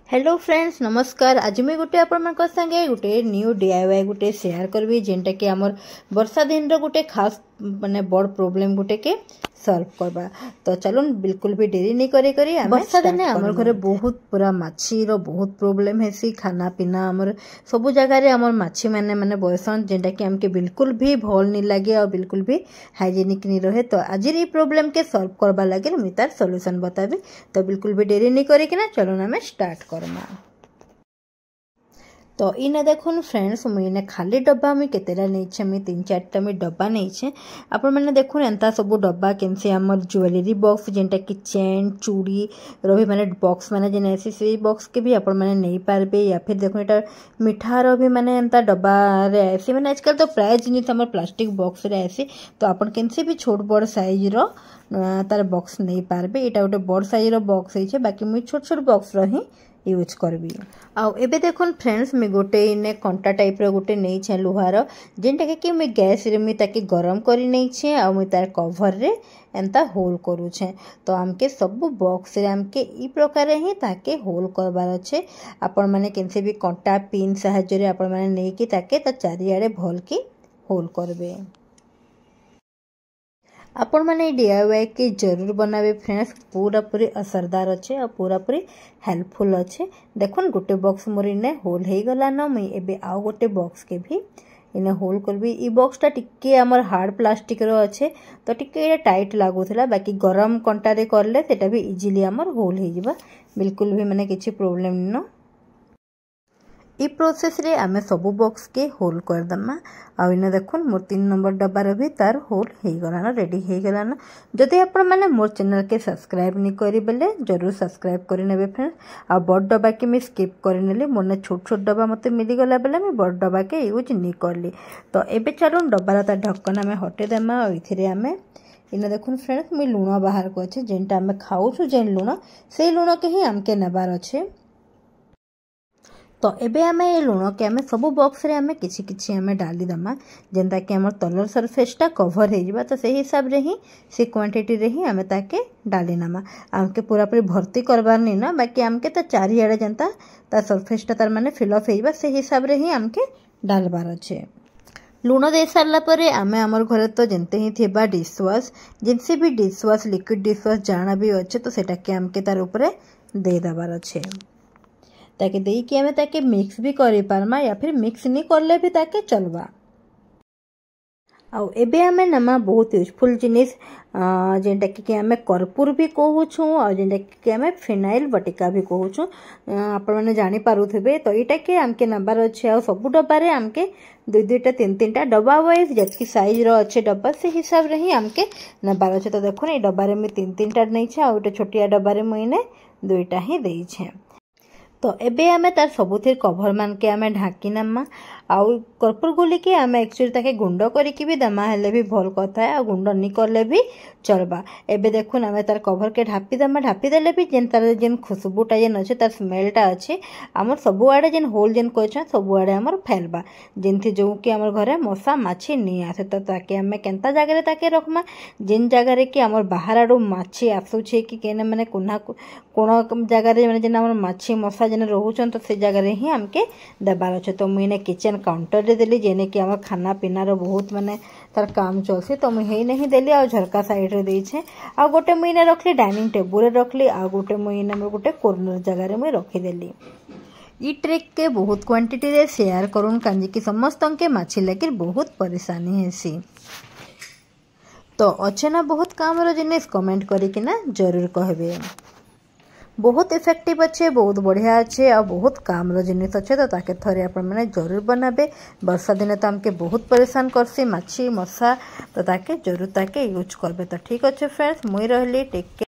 Hello friends नमस्कार। आज मैं गोटे आपण संगे गोटे न्यू डीआईवाई गोटे शेयर करबी जेनटा कि आमर वर्षा दिन रो गोटे खास माने बड़ प्रॉब्लम गोटे के सॉल्व करबा। तो चलून बिल्कुल भी देरी नहीं करी वर्षा दिन आमर घरे बहुत पूरा माछी रो बहुत प्रॉब्लम हेसी। खाना पीना आमर सब जगह रे आमर माछी माने माने बयसन जेनटा कि हमके बिल्कुल भी भल नहीं लगे और बिल्कुल भी हाइजेनिक नहीं रहे। तो आज ये प्रॉब्लम के सॉल्व करबा लगे मुई तार सॉल्यूशन बताबी। तो बिल्कुल भी देरी नहीं करी ना चलो ना स्टार्ट करमा। तो इना देखुन फ्रेंड्स मुझे खाली डब्बा मुझे केतेटा नहीं मुझे 3-4टा मुझे डब्बा नहीं आपण मैंने देखुन एंता सब डब्बा केमसी आमर ज्वेलरी बॉक्स जेनटा कि चेन चूड़ी रही माने बॉक्स माने जेन ऐसी से बॉक्स के भी आपण मैंने नहीं पारबे। या फिर देखुन एटा मिठार भी माने एंता डब्बा रे ऐसे माने आजकल तो प्राय जिनिस आमर प्लास्टिक बॉक्स रे ऐसे तो आपण केमसी भी छोट बड़ साइज रो तार बॉक्स नहीं पारबे। एटा गोटे बड़ साइज रो बॉक्स है बाकी मुझे छोट छोट बॉक्स रो ही यूज करबी। आउ एबे देखुन फ्रेंड्स मैं गोटे इने कंटा टाइप रो गोटे नहीं छे लोहार जेनटा कि मैं गैस रे मैं ताकि गरम करी नहीं छे आ मैं तार कवर रे एंता होल करू छे। तो हमके सब बॉक्स रे हमके ई प्रकार ही ताके होल करबार अच्छे। आपण माने केनसे भी कंटा पिन सहायता रे आपण माने नहीं कि ताके ता चारियाडे भल की होल करबे। आपण मैंने डीआईवाई के जरूर बनावे फ्रेंड्स। पूरा पूरी असरदार अच्छे और पूरा पूरी हेल्पफुल अच्छे। देखुन गोटे बॉक्स मोर इने होल हो गला न मुई एबे आउ गोटे बॉक्स के भी इने होल करबी। ई बॉक्स टा टिके हमर हार्ड प्लास्टिक रो अच्छे तो टिके टाइट लागुथला बाकी गरम कंटा रे करले सेटा भी इजीली हमर होल हो जिबा। बिल्कुल भी माने किछि प्रॉब्लम न। ई प्रोसेस रे आमे सबू बॉक्स के होल कर दमा। आ इने देखुन मोर 3 नंबर डब्बार भी तार होल हो गलान रेडी हो गलान। जदि आपण माने मोर चैनल के सब्सक्राइब नहीं करी बेले जरूर सब्सक्राइब करि नेबे फ्रेंड्स। आ बड़ डब्बा के मैं स्किप करि नेली मोने छोट छोट डब्बा मते मिली गला बेले मैं बड़ डब्बा के यूज नहीं करली। तो एबे चलून डब्बार तार ढक्कन आमे हटे देमा। और इथिरे आमे इने देखुन फ्रेंड्स मुई लूण बाहर को अच्छे जेनटा आमे खाउछु जेन लूण से लूण के ही आमके नेबार अच्छे। तो एबे आमे ए लूण के आमे सब बॉक्स रे आमे किछि किछि आमे डाली दमा जेंता कि हमर तलर सरफेस टा कवर हो जिबा। तो सही हिसाब रे ही से क्वांटिटी रे ही आमे ताके डाली नामा। आमके पूरा पूरी भर्ती करबार नहीं ना बाकी आमके ता चारियाडे जेंता ता सरफेस टा तार माने फिल अप हो जिबा से हिसाब रे ही आमके डालबार अच्छे। लूण दे सारला परे आमे हमर घरे तो जेंते ही थेबा डिश वॉश जिनसे भी dish wash liquid dish wash जाना भी अच्छे तो सेटा के आमके तार ऊपर दे दबार अच्छे ताकि दे कि आमे ताके मिक्स भी करि पारमा या फिर मिक्स नहीं करले भी ताके चलबा। आउ एबे आमे नमा बहुत यूजफुल जिनिस जेनटा कि आमे कर्पूर भी कहूछु और जेनटा कि आमे फिनाइल बटिका भी कहूछु आपण माने जानि पारुथबे। तो एटा के आमके नंबर अच्छे आ सब डब्बा रे आमके 2-2टा 3-3टा डब्बा वाइज जतकी साइज रो अच्छे डब्बा से हिसाब रे ही आमके नंबर अच्छे। तो देखो ए डब्बा रे मैं 3-3टा नहीं छे और छोटिया डब्बा रे मइने 2टा ही देई छे। तो एबे आमे तार सबुथिर कभर मान के आमे ढाकी नामा। आउ कर्पूर गोली के आमे एक्चुअली ताके गुंड करिकि भी दमा हेले भी भल कथा है और गुंड नहीं करले भी चलबा। एबे देखुन आमे तार कभर के ढापी दमा ढापी देले भी जेन तार जेन खुशबूटा जेन अच्छे तार स्मेलटा अच्छे आमर सबु आडे जेन होल जेन कहछन सबु आडे आमर फैलबा जेनथि जो कि आमर घरे मशा माछी नहीं आसे। तो ताके आमे केनता जगह रे ताके रखमा जेन जगह रे कि आमर बाहर आडू माछी आसुछे कि केने माने कोना कोन जगह रे माने जेन आमर माछी मशा जेन रहउछन तो से जगह रे ही आमके देबार अच्छे। तो मुइने किचन काउंटर रे देली जेने कि आमर खाना पीना रो बहुत माने तार काम चलसी तो मुई हेई नहीं देली और झरका साइड रे देई छे। आ गोटे मुइने रखली डाइनिंग टेबल रे रखली आ गोटे मुइने मोर गोटे कॉर्नर जगह रे मुई रखी देली। ई ट्रिक के बहुत क्वांटिटी रे शेयर करूँ कांजी कि समस्त के माछी लगे बहुत परेशानी हेसी। तो अच्छे ना बहुत काम रो जिनिस कमेंट करिकि ना जरूर कहबे। बहुत इफेक्टिव अच्छे बहुत बढ़िया अच्छे और बहुत काम रो जिनिस अच्छे। तो ताके थरे आपण माने जरूर बनाबे। वर्षा दिने तो हमके बहुत परेशान करसी माछी मशा तो ताके जरूर ताके यूज करबे। तो ठीक अच्छे फ्रेंड्स मुई रहली टेक